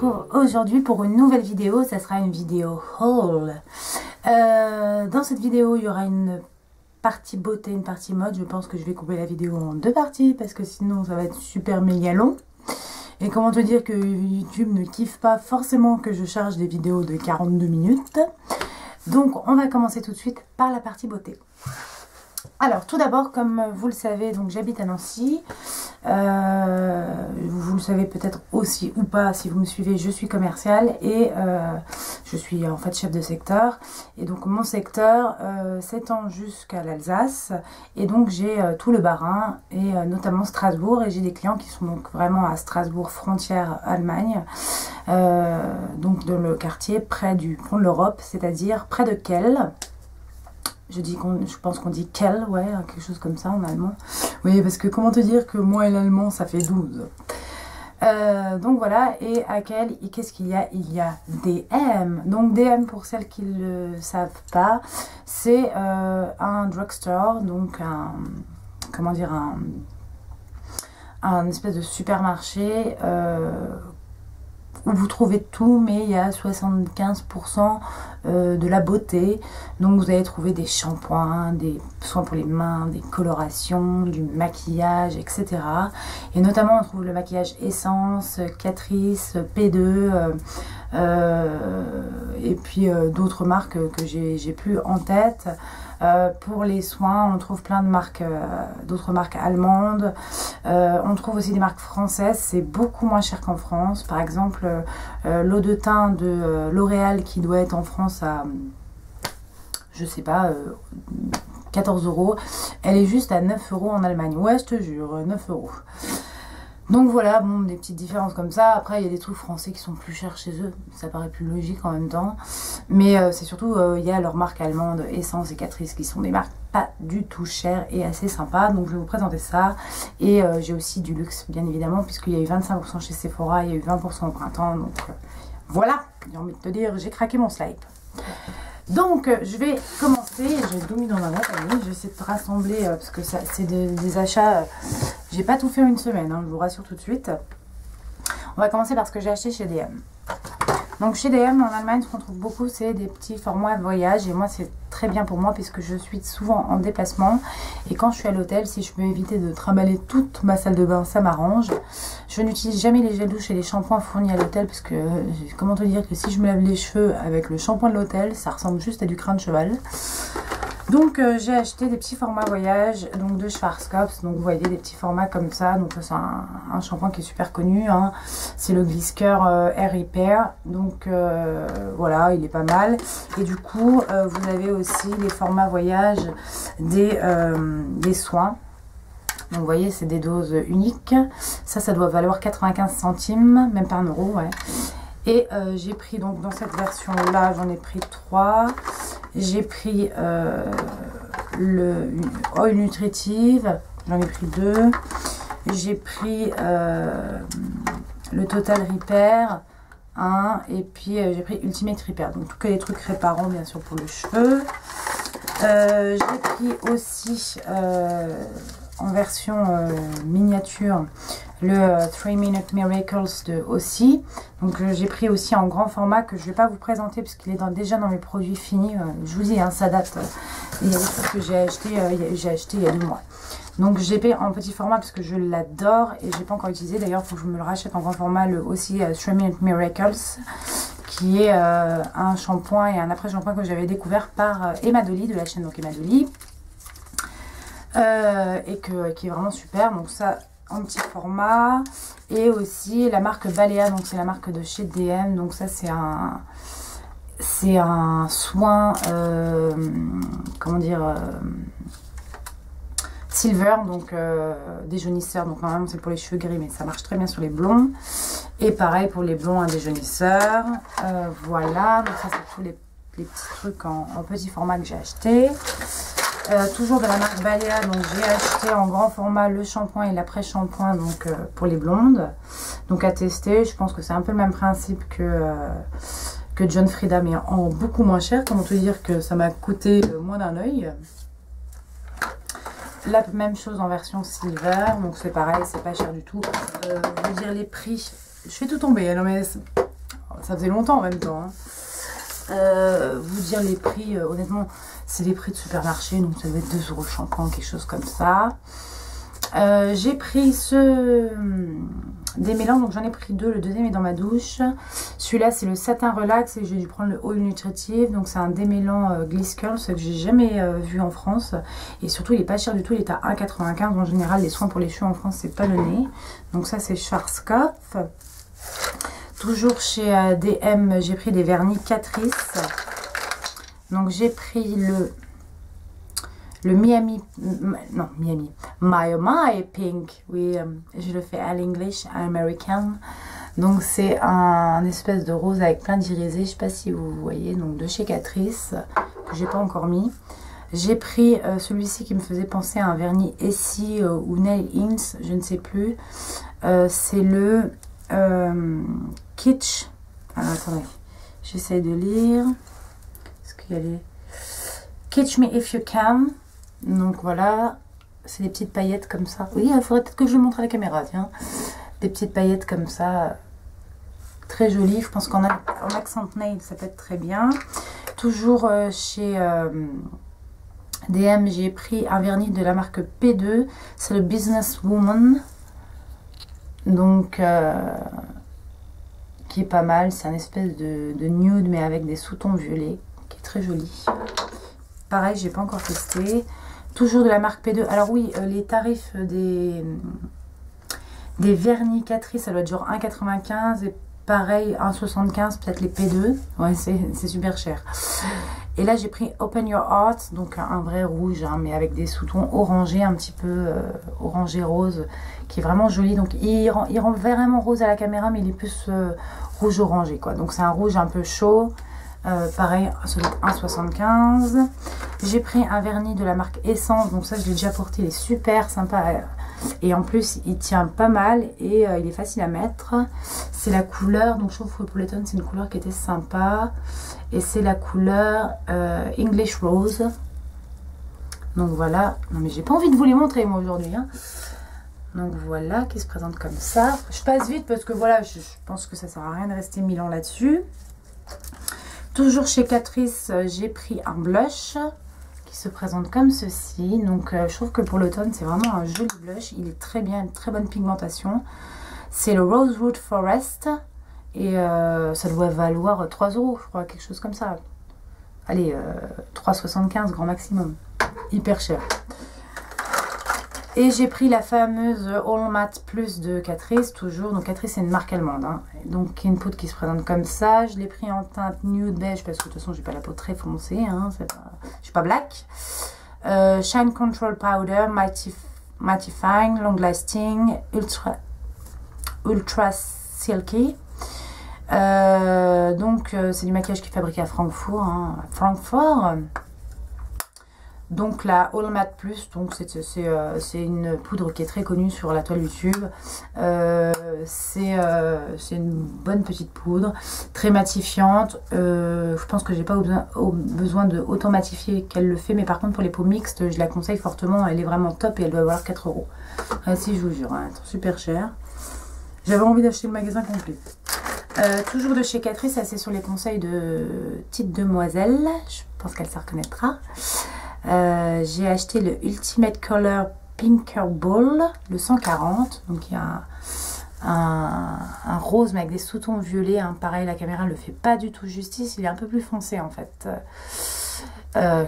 retrouve aujourd'hui pour une nouvelle vidéo. Ça sera une vidéo haul. Dans cette vidéo, il y aura une partie beauté, une partie mode. Je pense que je vais couper la vidéo en deux parties parce que sinon ça va être super méga long. Et comment te dire que YouTube ne kiffe pas forcément que je charge des vidéos de 42 minutes. Donc on va commencer tout de suite par la partie beauté. Alors tout d'abord, comme vous le savez, donc j'habite à Nancy. Vous le savez peut-être aussi ou pas si vous me suivez, je suis commerciale et je suis en fait chef de secteur. Et donc mon secteur s'étend jusqu'à l'Alsace et donc j'ai tout le Bas-Rhin et notamment Strasbourg, et j'ai des clients qui sont donc vraiment à Strasbourg, frontière Allemagne, donc dans le quartier près du pont de l'Europe, c'est-à-dire près de Kehl. Je pense qu'on dit Kehl, ouais, quelque chose comme ça en allemand. Oui, parce que comment te dire que moi et l'allemand, ça fait 12. Donc voilà, et à Kehl, qu'est-ce qu'il y a? Il y a DM. Donc DM, pour celles qui ne le savent pas, c'est un drugstore, donc comment dire, un espèce de supermarché où vous trouvez tout, mais il y a 75% de la beauté. Donc vous allez trouver des shampoings, des soins pour les mains, des colorations, du maquillage, etc. Et notamment on trouve le maquillage Essence, Catrice, P2, et puis d'autres marques que j'ai plus en tête. Pour les soins, on trouve plein de marques, d'autres marques allemandes. On trouve aussi des marques françaises, c'est beaucoup moins cher qu'en France. Par exemple, l'eau de teint de L'Oréal qui doit être en France à, je sais pas, 14 €. Elle est juste à 9 € en Allemagne. Ouais, je te jure, 9 €. Donc voilà, bon, des petites différences comme ça. Après, il y a des trucs français qui sont plus chers chez eux. Ça paraît plus logique en même temps. Mais c'est surtout, il y a leurs marques allemandes, Essence et Catrice, qui sont des marques pas du tout chères et assez sympas. Donc je vais vous présenter ça. Et j'ai aussi du luxe, bien évidemment, puisqu'il y a eu 25% chez Sephora, il y a eu 20% au printemps. Donc voilà, j'ai envie de te dire, j'ai craqué mon slide. Donc je vais commencer, j'ai tout mis dans ma boîte à je vais essayer de rassembler parce que c'est des achats, j'ai pas tout fait en une semaine, hein, je vous rassure tout de suite. On va commencer par ce que j'ai acheté chez DM. Donc chez DM en Allemagne, ce qu'on trouve beaucoup, c'est des petits formats de voyage, et moi c'est très bien pour moi puisque je suis souvent en déplacement, et quand je suis à l'hôtel, si je peux éviter de trimballer toute ma salle de bain, ça m'arrange. Je n'utilise jamais les gels douche et les shampoings fournis à l'hôtel parce que, comment te dire que si je me lave les cheveux avec le shampoing de l'hôtel, ça ressemble juste à du crin de cheval. Donc j'ai acheté des petits formats voyage, donc de Schwarzkopf. Donc vous voyez des petits formats comme ça. Donc c'est un shampoing qui est super connu, hein. C'est le Glisker Air Repair. Donc voilà, il est pas mal. Et du coup vous avez aussi les formats voyage des soins. Donc vous voyez, c'est des doses uniques. Ça doit valoir 95 centimes, même pas 1 €, ouais. Et j'ai pris, donc dans cette version là, j'en ai pris 3. J'ai pris le Oil Nutritive, j'en ai pris 2. J'ai pris le Total Repair 1. Et puis j'ai pris Ultimate Repair, donc que les trucs réparants bien sûr pour le cheveu. J'ai pris aussi en version miniature le 3 Minute Miracles de Aussie. Donc j'ai pris aussi en grand format que je ne vais pas vous présenter parce qu'il est déjà dans mes produits finis. Je vous dis, hein, ça date. Il y a des choses que j'ai acheté il y a 2 mois. Donc j'ai pris en petit format parce que je l'adore et j'ai pas encore utilisé. D'ailleurs, il faut que je me le rachète en grand format, le aussi 3 Minute Miracles, qui est un shampoing et un après-shampoing que j'avais découvert par Emma Dolly, de la chaîne donc Emma Dolly, et qui est vraiment super. Donc ça en petit format, et aussi la marque Balea, donc c'est la marque de chez DM. Donc ça c'est un soin, comment dire, silver, donc déjaunisseur. Donc normalement c'est pour les cheveux gris, mais ça marche très bien sur les blonds, et pareil pour les blonds, un déjaunisseur. Voilà, donc ça c'est tous les petits trucs en petit format que j'ai acheté. Toujours de la marque Balea, donc j'ai acheté en grand format le shampoing et l'après-shampoing, donc pour les blondes. Donc à tester, je pense que c'est un peu le même principe que John Frieda, mais en beaucoup moins cher. Comment te dire que ça m'a coûté moins d'un œil. La même chose en version silver, donc c'est pareil, c'est pas cher du tout. Je veux dire les prix, je fais tout tomber, non mais ça faisait longtemps en même temps. Hein. Vous dire les prix, honnêtement, c'est les prix de supermarché, donc ça doit être 2 € le shampoing, quelque chose comme ça. J'ai pris ce démêlant, donc j'en ai pris 2, le deuxième est dans ma douche. Celui-là c'est le satin relax et j'ai dû prendre le oil nutritive, donc c'est un démêlant Gliss Curl, ce que j'ai jamais vu en France. Et surtout il est pas cher du tout, il est à 1,95 €. En général les soins pour les cheveux en France c'est pas donné. Donc ça c'est Schwarzkopf. Toujours chez DM, j'ai pris des vernis Catrice. Donc j'ai pris le Miami, non Miami, My Pink, oui, je le fais à l'English, à l'American. Donc c'est un espèce de rose avec plein d'irisés, je sais pas si vous voyez, donc de chez Catrice, que j'ai pas encore mis. J'ai pris celui-ci qui me faisait penser à un vernis Essie ou Nail Inks, je ne sais plus. C'est le Kitsch. Alors attendez, j'essaie de lire. Est-ce qu'il y a les Catch Me If You Can. Donc voilà, c'est des petites paillettes comme ça. Oui, il faudrait peut-être que je le montre à la caméra, tiens. Des petites paillettes comme ça, très jolies. Je pense qu'en accent nail, ça peut être très bien. Toujours chez DM, j'ai pris un vernis de la marque P2. C'est le Business Woman. Donc, qui est pas mal. C'est un espèce de nude, mais avec des sous-tons violets, qui est très joli. Pareil, j'ai pas encore testé. Toujours de la marque P2. Alors oui, les tarifs des vernis Catrice, ça doit être genre 1,95 €. Et pareil, 1,75 €, peut-être les P2. Ouais, c'est super cher. Et là, j'ai pris Open Your Heart. Donc un vrai rouge, hein, mais avec des sous-tons orangés, un petit peu orangé rose, qui est vraiment joli. Donc il rend vraiment rose à la caméra, mais il est plus rouge orangé, quoi. Donc c'est un rouge un peu chaud. Pareil, celui de 1,75 €. J'ai pris un vernis de la marque Essence, donc ça je l'ai déjà porté, il est super sympa et en plus il tient pas mal et il est facile à mettre. C'est la couleur, donc je trouve que pour l'automne c'est une couleur qui était sympa et c'est la couleur English Rose. Donc voilà, non mais j'ai pas envie de vous les montrer moi aujourd'hui, hein. Donc voilà, qui se présente comme ça. Je passe vite parce que voilà, je pense que ça sert à rien de rester 1000 ans là-dessus. Toujours chez Catrice, j'ai pris un blush qui se présente comme ceci. Donc je trouve que pour l'automne, c'est vraiment un joli blush. Il est très bien, une très bonne pigmentation. C'est le Rosewood Forest. Et ça doit valoir 3 €, je crois, quelque chose comme ça. Allez, 3,75 € grand maximum. Hyper cher. Et j'ai pris la fameuse All Matte Plus de Catrice, toujours. Donc Catrice, c'est une marque allemande, hein. Donc une poudre qui se présente comme ça. Je l'ai pris en teinte nude beige parce que de toute façon, j'ai pas la peau très foncée, hein. Je suis pas black. Shine Control Powder, Mattifying, Long Lasting, Ultra Silky. Donc c'est du maquillage qui est fabriqué à Francfort, hein. Donc la All Matte Plus, donc c'est une poudre qui est très connue sur la toile YouTube. C'est une bonne petite poudre, très matifiante. Je pense que j'ai pas besoin de autant matifier qu'elle le fait, mais par contre pour les peaux mixtes, je la conseille fortement. Elle est vraiment top et elle doit valoir 4 €. Si je vous jure, hein, super cher. J'avais envie d'acheter le magasin complet. Toujours de chez Catrice, ça c'est sur les conseils de petite demoiselle. Je pense qu'elle se reconnaîtra. J'ai acheté le Ultimate Color Pinker Ball, le 140. Donc il y a un rose mais avec des sous-tons violets, hein. Pareil, la caméra ne le fait pas du tout justice. Il est un peu plus foncé en fait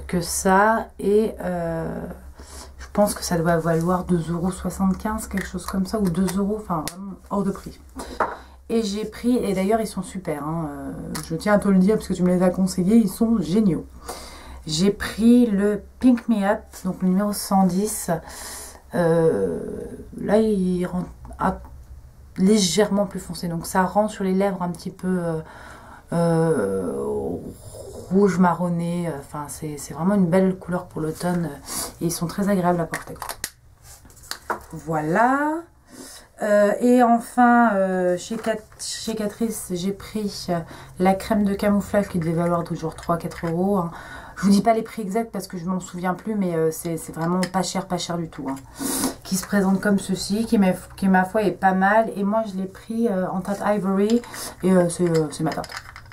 que ça. Et je pense que ça doit valoir 2,75 €, quelque chose comme ça, ou 2 €, enfin vraiment hors de prix. Et j'ai pris, et d'ailleurs ils sont super, hein, je tiens à te le dire parce que tu me les as conseillés, ils sont géniaux. J'ai pris le Pink Me Up, donc le numéro 110. Là, il rend légèrement plus foncé. Donc, ça rend sur les lèvres un petit peu rouge marronné. Enfin, c'est vraiment une belle couleur pour l'automne. Et ils sont très agréables à porter. Voilà. Et enfin, chez Catrice, j'ai pris la crème de camouflage qui devait valoir toujours 3-4 €. Hein. Je vous dis pas les prix exacts parce que je m'en souviens plus, mais c'est vraiment pas cher du tout. Hein. Qui se présente comme ceci, qui ma foi est pas mal. Et moi je l'ai pris en teinte Ivory et c'est ma teinte.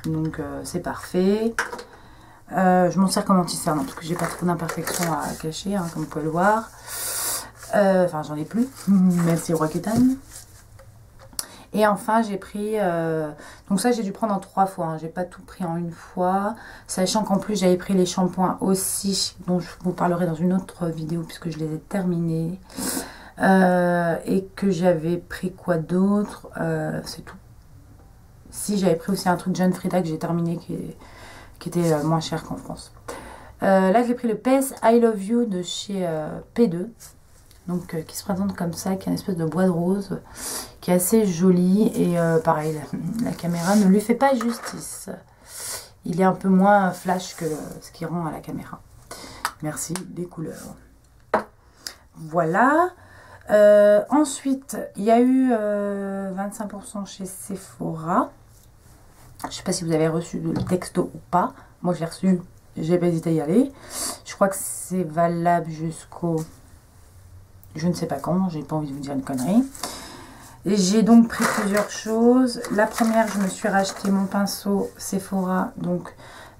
Donc c'est parfait. Je m'en sers comme anti-cerne parce que j'ai pas trop d'imperfections à cacher, hein, comme vous pouvez le voir. Enfin j'en ai plus, merci Roaccutane. Et enfin, j'ai pris... donc ça, j'ai dû prendre en 3 fois. Hein. J'ai pas tout pris en une fois. Sachant qu'en plus, j'avais pris les shampoings aussi. Dont je vous parlerai dans une autre vidéo puisque je les ai terminés. Et que j'avais pris quoi d'autre, c'est tout. Si, j'avais pris aussi un truc John Frieda que j'ai terminé qui était moins cher qu'en France. Là, j'ai pris le PS I Love You de chez P2. Donc qui se présente comme ça, qui est une espèce de bois de rose, qui est assez joli. Et pareil, la caméra ne lui fait pas justice. Il est un peu moins flash que ce qui rend à la caméra. Merci, des couleurs. Voilà. Ensuite, il y a eu 25% chez Sephora. Je ne sais pas si vous avez reçu le texto ou pas. Moi, je l'ai reçu, j'ai pas hésité à y aller. Je crois que c'est valable jusqu'au... Je ne sais pas quand, j'ai pas envie de vous dire une connerie. J'ai donc pris plusieurs choses. La première, je me suis racheté mon pinceau Sephora, donc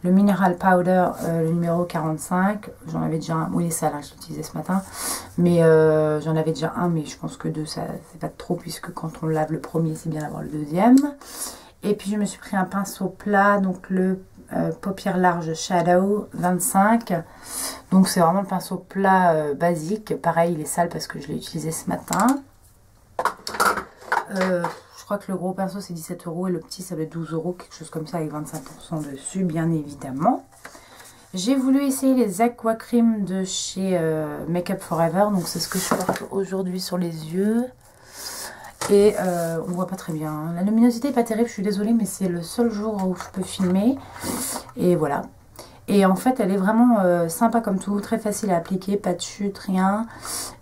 le Mineral Powder, le numéro 45. J'en avais déjà un, oui ça là, je l'utilisais ce matin. Mais j'en avais déjà un, mais je pense que deux, ça c'est pas trop, puisque quand on lave le premier, c'est bien d'avoir le deuxième. Et puis je me suis pris un pinceau plat, donc le paupières larges Shadow 25. Donc c'est vraiment le pinceau plat basique. Pareil, il est sale parce que je l'ai utilisé ce matin. Je crois que le gros pinceau c'est 17 € et le petit ça va être 12 €, quelque chose comme ça, avec 25% dessus, bien évidemment. J'ai voulu essayer les Aqua Cream de chez Make Up Forever. Donc c'est ce que je porte aujourd'hui sur les yeux. Et on voit pas très bien. Hein. La luminosité est pas terrible, je suis désolée, mais c'est le seul jour où je peux filmer. Et voilà. Et en fait, elle est vraiment sympa comme tout, très facile à appliquer, pas de chute, rien.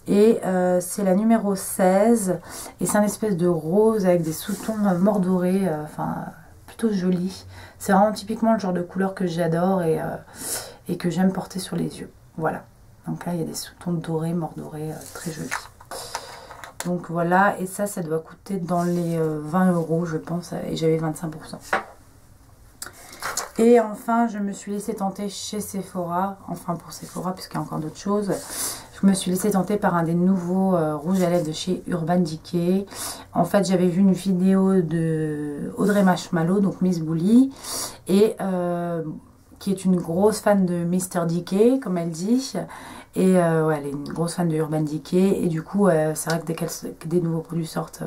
Et c'est la numéro 16. Et c'est un espèce de rose avec des sous-tons mordorés, enfin plutôt joli. C'est vraiment typiquement le genre de couleur que j'adore et que j'aime porter sur les yeux. Voilà. Donc là, il y a des sous-tons dorés, mordorés, très jolis. Donc voilà, et ça doit coûter dans les 20 € je pense, et j'avais 25%. Et enfin, je me suis laissée tenter chez Sephora, enfin pour Sephora, puisqu'il y a encore d'autres choses. Je me suis laissée tenter par un des nouveaux rouges à lèvres de chez Urban Decay. En fait, j'avais vu une vidéo de Audrey Marshmallow, donc Miss Bully, et qui est une grosse fan de Mr. Decay, comme elle dit. Et ouais, elle est une grosse fan de Urban Decay. Et du coup, c'est vrai que dès que des nouveaux produits sortent,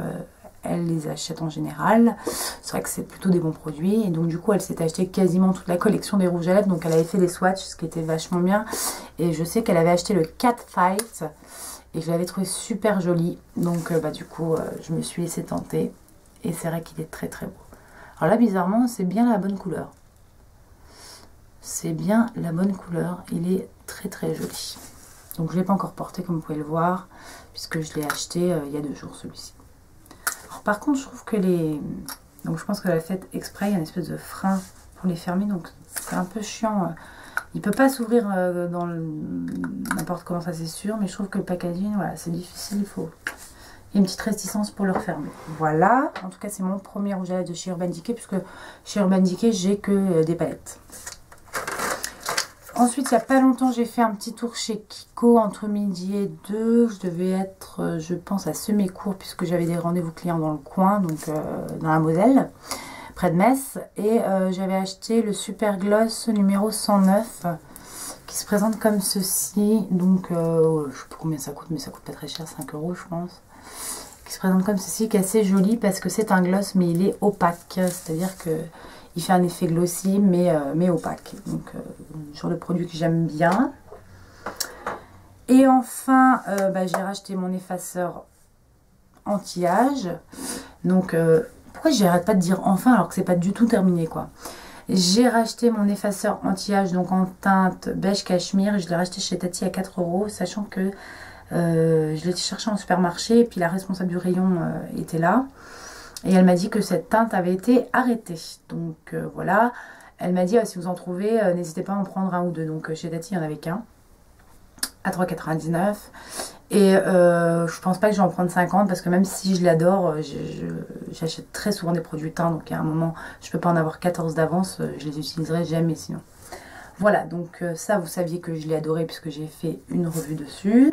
elle les achète en général. C'est vrai que c'est plutôt des bons produits. Et donc du coup, elle s'est acheté quasiment toute la collection des rouges à lèvres. Donc elle avait fait des swatchs, ce qui était vachement bien. Et je sais qu'elle avait acheté le Cat Fight. Et je l'avais trouvé super joli. Donc bah, du coup, je me suis laissée tenter. Et c'est vrai qu'il est très très beau. Alors là, bizarrement, c'est bien la bonne couleur. C'est bien la bonne couleur. Il est très très joli. Donc je ne l'ai pas encore porté comme vous pouvez le voir, puisque je l'ai acheté il y a 2 jours celui-ci. Par contre je trouve que les... Donc je pense que la fête exprès, il y a une espèce de frein pour les fermer, donc c'est un peu chiant. Il ne peut pas s'ouvrir dans n'importe comment, ça c'est sûr, mais je trouve que le packaging, voilà, c'est difficile, il faut... Il y a une petite réticence pour le refermer. Voilà, en tout cas c'est mon premier rouge à lèvres de chez Urban Decay, puisque chez Urban Decay j'ai que des palettes. Ensuite, il n'y a pas longtemps, j'ai fait un petit tour chez Kiko entre midi et 2. Je devais être, je pense, à Semécourt puisque j'avais des rendez-vous clients dans le coin, donc dans la Moselle, près de Metz. Et j'avais acheté le Super Gloss numéro 109 qui se présente comme ceci. Donc, je ne sais pas combien ça coûte, mais ça coûte pas très cher, 5 € je pense. Qui se présente comme ceci, qui est assez joli parce que c'est un gloss, mais il est opaque. C'est-à-dire que... il fait un effet glossy mais opaque. Donc le genre de produit que j'aime bien. Et enfin, bah, j'ai racheté mon effaceur anti-âge. Donc pourquoi j'arrête pas de dire enfin alors que c'est pas du tout terminé quoi. J'ai racheté mon effaceur anti-âge donc en teinte beige cachemire. Je l'ai racheté chez Tati à 4 €, sachant que je l'ai cherché en supermarché et puis la responsable du rayon était là. Et elle m'a dit que cette teinte avait été arrêtée. Donc voilà, Elle m'a dit si vous en trouvez, n'hésitez pas à en prendre un ou deux. Donc chez Tati, il n'y en avait qu'un à 3,99 €. Et je pense pas que je vais en prendre 50 parce que même si je l'adore, j'achète très souvent des produits teint. Donc à un moment, je peux pas en avoir 14 d'avance, je les utiliserai jamais sinon. Voilà, donc ça vous saviez que je l'ai adoré puisque j'ai fait une revue dessus.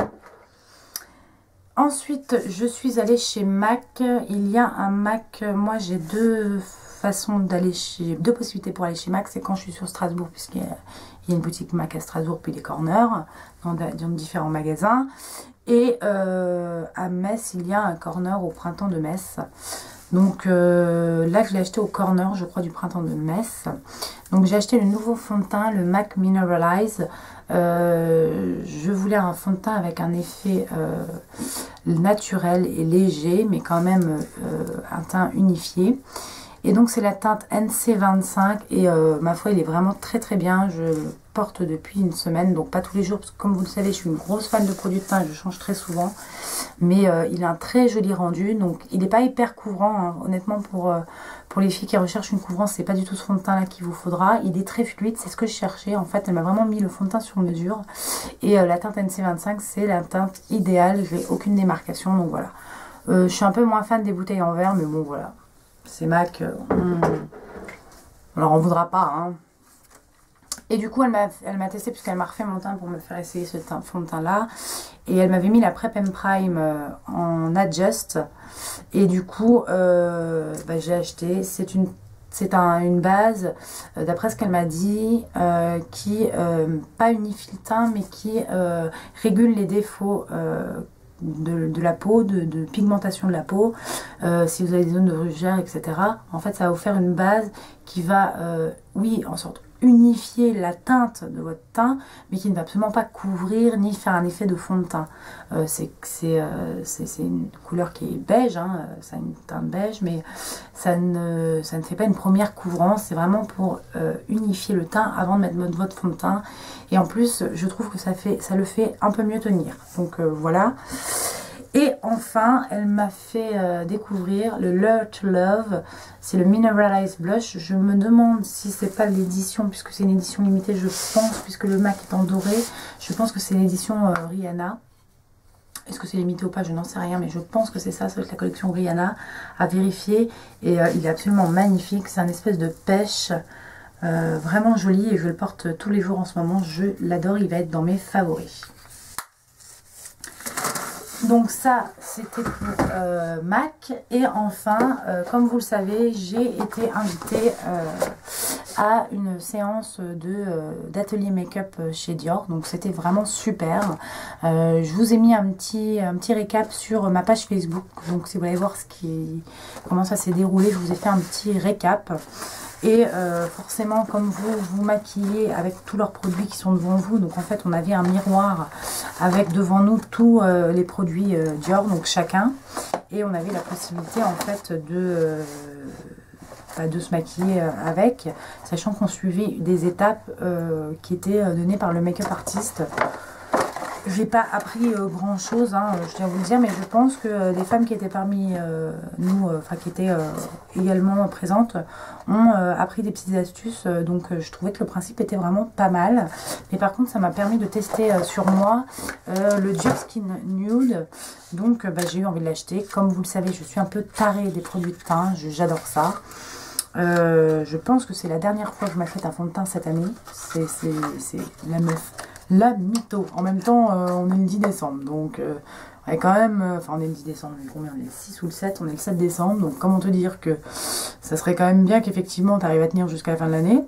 Ensuite, je suis allée chez MAC. Il y a un MAC, moi j'ai deux façons d'aller chez, deux possibilités pour aller chez MAC. C'est quand je suis sur Strasbourg, puisqu'il y a une boutique MAC à Strasbourg, puis des corners dans différents magasins. Et à Metz, il y a un corner au printemps de Metz. Donc là, je l'ai acheté au corner, je crois, du printemps de Metz. Donc j'ai acheté le nouveau fond de teint, le MAC Mineralize. Je voulais un fond de teint avec un effet naturel et léger, mais quand même un teint unifié. Et donc c'est la teinte NC25 et ma foi il est vraiment très très bien. Je le porte depuis une semaine, donc pas tous les jours parce que comme vous le savez je suis une grosse fan de produits de teint, je change très souvent. Mais il a un très joli rendu, donc il n'est pas hyper couvrant, hein. Honnêtement pour les filles qui recherchent une couvrance, c'est pas du tout ce fond de teint là qu'il vous faudra. Il est très fluide, c'est ce que je cherchais. En fait elle m'a vraiment mis le fond de teint sur mesure. Et la teinte NC25 c'est la teinte idéale, j'ai aucune démarcation, donc voilà. Je suis un peu moins fan des bouteilles en verre, mais bon voilà. C'est MAC, on leur en voudra pas, hein. Et du coup, elle m'a testé puisqu'elle m'a refait mon teint pour me faire essayer ce fond de teint là. Et elle m'avait mis la Prep and Prime en Adjust. Et du coup, j'ai acheté. C'est une base, d'après ce qu'elle m'a dit, qui pas unifie le teint, mais qui régule les défauts de la peau, de pigmentation de la peau, si vous avez des zones de rougeur, etc. En fait, ça va vous faire une base qui va, oui, en sorte unifier la teinte de votre teint, mais qui ne va absolument pas couvrir ni faire un effet de fond de teint. C'est une couleur qui est beige, hein, ça a une teinte beige, mais ça ne fait pas une première couvrance. C'est vraiment pour unifier le teint avant de mettre votre fond de teint. Et en plus, je trouve que ça le fait un peu mieux tenir. Donc voilà. Et enfin, elle m'a fait découvrir le Learn to Love. C'est le Mineralized Blush. Je me demande si c'est pas l'édition, puisque c'est une édition limitée, je pense, puisque le MAC est en doré. Je pense que c'est l'édition Rihanna. Est-ce que c'est limité ou pas? Je n'en sais rien, mais je pense que c'est ça. Ça va être la collection Rihanna à vérifier. Et il est absolument magnifique. C'est un espèce de pêche. Vraiment joli et je le porte tous les jours en ce moment. Je l'adore. Il va être dans mes favoris. Donc ça, c'était pour MAC. Et enfin, comme vous le savez, j'ai été invitée à une séance d'atelier make-up chez Dior. Donc c'était vraiment super. Je vous ai mis un petit récap sur ma page Facebook. Donc si vous voulez voir comment ça s'est déroulé, je vous ai fait un petit récap. Et forcément, comme vous maquillez avec tous leurs produits qui sont devant vous, donc en fait on avait un miroir avec devant nous tous les produits Dior, donc chacun, et on avait la possibilité en fait de se maquiller avec, sachant qu'on suivait des étapes qui étaient données par le make-up artiste. J'ai pas appris grand chose, hein, je tiens à vous le dire, mais je pense que les femmes qui étaient parmi nous, qui étaient également présentes, ont appris des petites astuces. Donc je trouvais que le principe était vraiment pas mal. Mais par contre, ça m'a permis de tester sur moi le Dior Skin Nude. Donc j'ai eu envie de l'acheter. Comme vous le savez, je suis un peu tarée des produits de teint, j'adore ça. Je pense que c'est la dernière fois que je m'achète un fond de teint cette année. C'est la meuf. La mytho. En même temps, on est le 10 décembre. Donc, on est quand même... on est le 10 décembre. Combien on est le 6 ou le 7? On est le 7 décembre. Donc, comment te dire que ça serait quand même bien qu'effectivement, tu arrives à tenir jusqu'à la fin de l'année.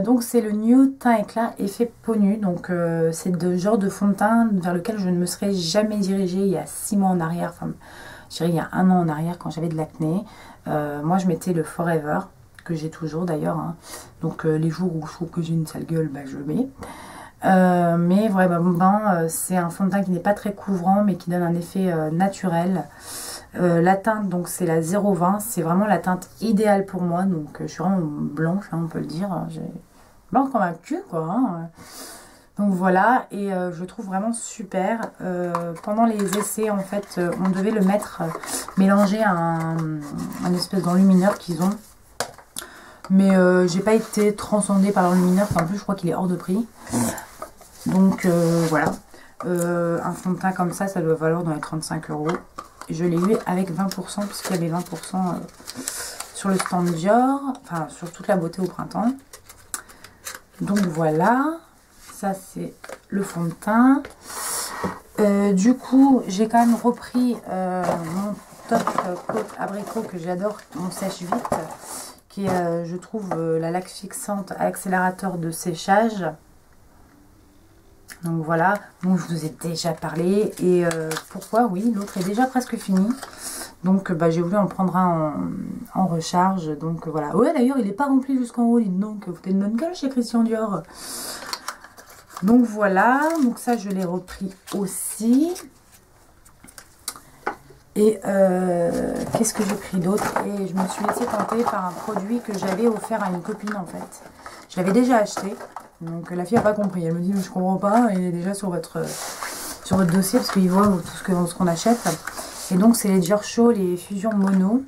Donc, c'est le Nude Teint Éclat Effet Peau Nue. Donc, c'est le genre de fond de teint vers lequel je ne me serais jamais dirigée il y a 6 mois en arrière. Enfin, je dirais il y a 1 an en arrière quand j'avais de l'acné. Moi, je mettais le Forever, que j'ai toujours d'ailleurs, hein. Donc les jours où je trouve que j'ai une sale gueule, je le mets. Mais vraiment, c'est un fond de teint qui n'est pas très couvrant, mais qui donne un effet naturel. La teinte, donc c'est la 020, c'est vraiment la teinte idéale pour moi. Donc je suis vraiment blanche, hein, on peut le dire. Blanche comme un cul, quoi. Hein. Donc voilà, et je le trouve vraiment super. Pendant les essais, en fait, on devait le mettre, mélanger un espèce d'enlumineur qu'ils ont. Mais j'ai pas été transcendée par l'enlumineur, en plus je crois qu'il est hors de prix. Donc voilà. Un fond de teint comme ça doit valoir dans les 35 €. Je l'ai eu avec 20% puisqu'il y avait 20% sur le stand Dior, enfin sur toute la beauté au printemps. Donc voilà, ça c'est le fond de teint. Du coup, j'ai quand même repris mon top coat abricot que j'adore, mon sèche-vite, qui est, je trouve, la laque fixante accélérateur de séchage. Donc voilà, bon, je vous ai déjà parlé. Et pourquoi? Oui, l'autre est déjà presque fini. Donc bah, j'ai voulu en prendre un en recharge. Donc voilà. Ouais, d'ailleurs, il n'est pas rempli jusqu'en haut. Donc vous avez une bonne gueule chez Christian Dior. Donc voilà. Donc ça, je l'ai repris aussi. Et qu'est-ce que j'ai pris d'autre? Et je me suis laissée tenter par un produit que j'avais offert à une copine en fait. Je l'avais déjà acheté. Donc la fille n'a pas compris. Elle me dit, mais je comprends pas. Il est déjà sur votre dossier parce qu'il voit tout ce qu'on achète. Et donc c'est les Dior Show, les fusions mono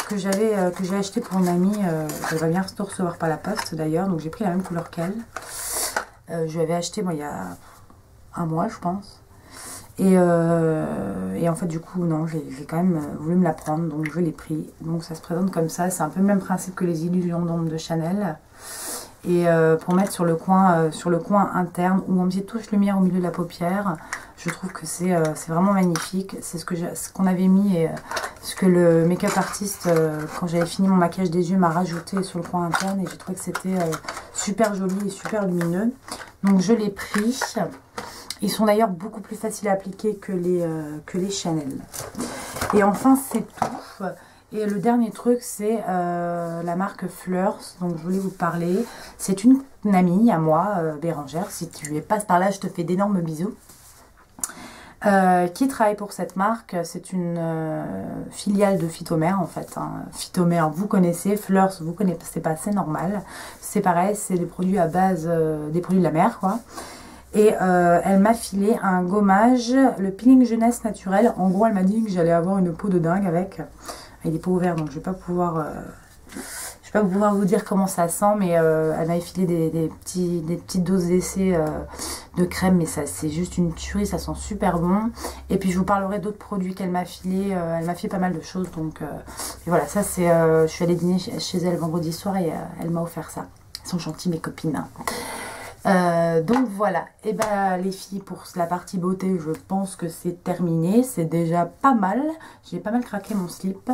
que j'ai acheté pour une amie. Elle va bien tout recevoir par la poste d'ailleurs. Donc j'ai pris la même couleur qu'elle. Je l'avais acheté moi il y a un mois je pense. Et en fait du coup non, j'ai quand même voulu me la prendre. Donc je l'ai pris. Donc ça se présente comme ça. C'est un peu le même principe que les illusions d'ombre de Chanel. Et pour mettre sur le coin interne ou en petite touche lumière au milieu de la paupière, je trouve que c'est vraiment magnifique. C'est ce qu'on avait mis et ce que le make-up artiste, quand j'avais fini mon maquillage des yeux, m'a rajouté sur le coin interne. Et j'ai trouvé que c'était super joli et super lumineux. Donc je l'ai pris. Ils sont d'ailleurs beaucoup plus faciles à appliquer que les Chanel. Et enfin c'est tout. Et le dernier truc, c'est la marque Fleurs, donc je voulais vous parler. C'est une amie à moi, Bérangère, si tu passes par là, je te fais d'énormes bisous. Qui travaille pour cette marque. C'est une filiale de Phytomère en fait. Hein. Phytomère, vous connaissez. Fleurs, vous connaissez pas, c'est normal. C'est pareil, c'est des produits à base, des produits de la mer quoi. Et elle m'a filé un gommage, le peeling jeunesse naturel. En gros, elle m'a dit que j'allais avoir une peau de dingue avec. Il n'est pas ouvert, donc je ne vais pas pouvoir vous dire comment ça sent, mais elle m'a filé des petites doses d'essai de crème, mais ça c'est juste une tuerie, ça sent super bon. Et puis je vous parlerai d'autres produits qu'elle m'a filé. Elle m'a fait pas mal de choses, donc et voilà, ça c'est. Je suis allée dîner chez elle vendredi soir et elle m'a offert ça. Elles sont gentilles mes copines. Donc voilà, et ben les filles, pour la partie beauté, je pense que c'est terminé. C'est déjà pas mal. J'ai pas mal craqué mon slip.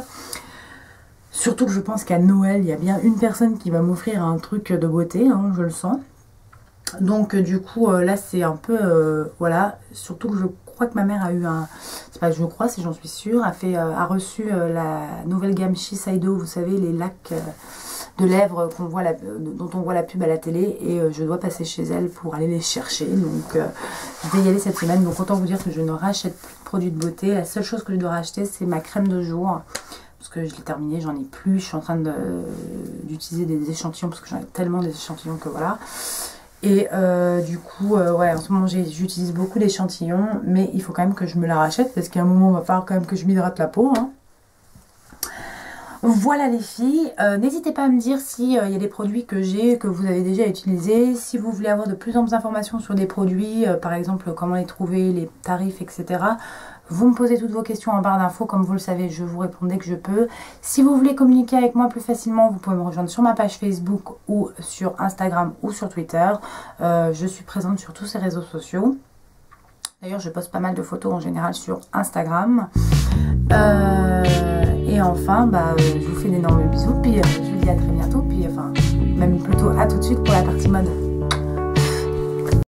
Surtout que je pense qu'à Noël, il y a bien une personne qui va m'offrir un truc de beauté, hein, je le sens. Donc du coup, là c'est un peu, voilà. Surtout que je crois que ma mère a eu un... C'est pas que je crois, c'est j'en suis sûre. A reçu la nouvelle gamme Shiseido, vous savez, les lacs... de lèvres dont on voit la pub à la télé, et je dois passer chez elle pour aller les chercher. Donc je vais y aller cette semaine. Donc autant vous dire que je ne rachète plus de produits de beauté. La seule chose que je dois racheter, c'est ma crème de jour, parce que je l'ai terminée, j'en ai plus. Je suis en train d'utiliser des échantillons parce que j'en ai tellement d'échantillons que voilà. Et du coup ouais, en ce moment j'utilise beaucoup d'échantillons, mais il faut quand même que je me la rachète parce qu'à un moment il va falloir quand même que je m'hydrate la peau hein. Voilà les filles, n'hésitez pas à me dire s'il y a des produits que j'ai, que vous avez déjà utilisés. Si vous voulez avoir de plus amples informations sur des produits, par exemple comment les trouver, les tarifs, etc. Vous me posez toutes vos questions en barre d'infos, comme vous le savez, je vous réponds dès que je peux. Si vous voulez communiquer avec moi plus facilement, vous pouvez me rejoindre sur ma page Facebook ou sur Instagram ou sur Twitter. Je suis présente sur tous ces réseaux sociaux. D'ailleurs, je poste pas mal de photos en général sur Instagram. Et enfin, bah, je vous fais d'énormes bisous. Puis je vous dis à très bientôt. Puis enfin, même plutôt à tout de suite pour la partie mode.